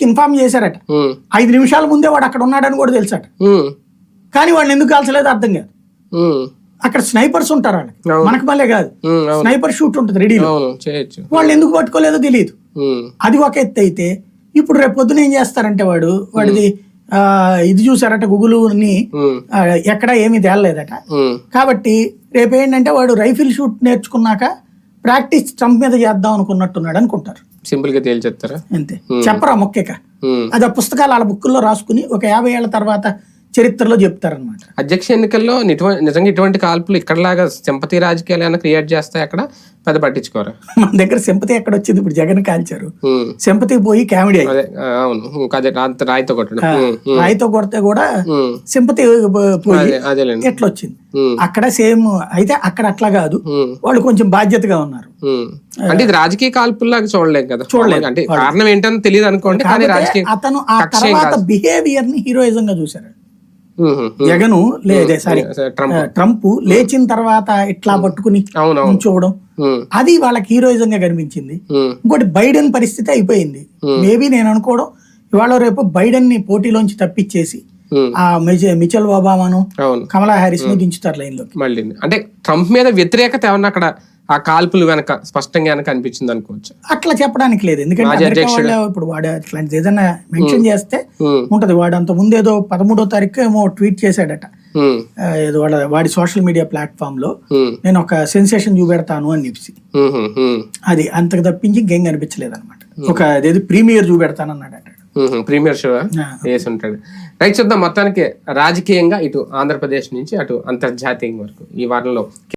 Inform చేశారట. 5 నిమిషాల ముందే వాడు అక్కడ ఉన్నాడని కూడా తెలుసట. కానీ వాళ్ళు ఎందుకు కాల్చలేదు అర్థం కాదు. అక్కడ స్నైపర్స్ ఉంటారు వాళ్ళకి, మనకు మళ్ళీ కాదు, స్నైపర్ షూట్ ఉంటుంది రెడీలో. వాళ్ళు ఎందుకు పట్టుకోలేదో తెలియదు. అది ఒక ఎత్తు అయితే, ఇప్పుడు రేపు పొద్దున ఏం చేస్తారంటే వాడిది ఇది చూసారట గూగుల్ ని, ఎక్కడ ఏమీ తేలలేదట. కాబట్టి రేపు ఏంటంటే వాడు రైఫిల్ షూట్ నేర్చుకున్నాక ప్రాక్టీస్ ట్రంప్ మీద చేద్దాం అనుకున్నట్టున్నాడు అనుకుంటారు. సింపుల్ గా తేల్చేస్తారా అంతే, చెప్పరా మొక్కేక. అది ఆ పుస్తకాలు వాళ్ళ బుక్కుల్లో రాసుకుని ఒక 50 ఏళ్ల తర్వాత చరిత్రలో చెప్తారనమాట. అధ్యక్ష ఎన్నికల్లో నిజంగా ఇటువంటి కాల్పులు ఇక్కడలాగా సింపతి రాజకీయాలు ఏమైనా క్రియేట్ చేస్తాయి, అక్కడ పెద్ద పట్టించుకోరా? మన దగ్గర సింపతి ఎక్కడ వచ్చింది? ఇప్పుడు జగన్ కాల్చారు, సింపతి పోయి కామెడీ. అవును, రాయితో కొట్టడం, రాయితో కొడితే కూడా సింపతి పోయి ఎట్లా వచ్చింది. అక్కడ సేమ్ అయితే అక్కడ అట్లా కాదు, వాళ్ళు కొంచెం బాధ్యతగా ఉన్నారు. అంటే ఇది రాజకీయ కాల్పుల్లాగా చూడలేం కదా, చూడలేదు. అంటే కారణం ఏంటని తెలియదు అనుకోండి, కానీ రాజకీయ అతను ఆ తర్వాత బిహేవియర్ ని హీరోయిజం గా చూసారు. జగన్ లేదే సారీ ట్రంప్ లేచిన తర్వాత ఇట్లా పట్టుకుని చూడడం, అది వాళ్ళకి హీరోయిజం గా కనిపించింది. ఇంకోటి బైడెన్ పరిస్థితి అయిపోయింది. మేబీ నేను అనుకోవడం ఇవాళ రేపు బైడెన్ ని పోటీలోంచి తప్పించేసి ఆ మిచెల్ ఒబామాను కమలా హ్యారిస్ ని దించుతారు లైన్ లోకి మళ్ళీ. అంటే ట్రంప్ మీద వ్యతిరేకత ఏమన్నా అక్కడ ఆ కాల్పులు వెనక స్పష్టంగా అనిపించింది అనుకోవచ్చు? అట్లా చెప్పడానికి లేదు, ఎందుకంటే ఇప్పుడు వాడు అట్లాంటిది ఏదైనా మెన్షన్ చేస్తే ఉంటది. వాడు అంత ముందు ఏదో 13వ తారీఖు ఏమో ట్వీట్ చేశాడట, ఏదో వాడి సోషల్ మీడియా ప్లాట్ఫామ్ లో నేను ఒక సెన్సేషన్ చూపెడతాను అని చెప్పి. అది అంతకు తప్పించి ఇంకేం కనిపించలేదు అనమాట. ఒక అదేది ప్రీమియర్ చూపెడతాను అన్నాడట. ప్రీమియర్ షో వేసి ఉంటాడు. రైట్, చూద్దాం. మొత్తానికి రాజకీయంగా ఇటు ఆంధ్రప్రదేశ్ నుంచి అటు అంతర్జాతీయంగా వరకు ఈ వారంలో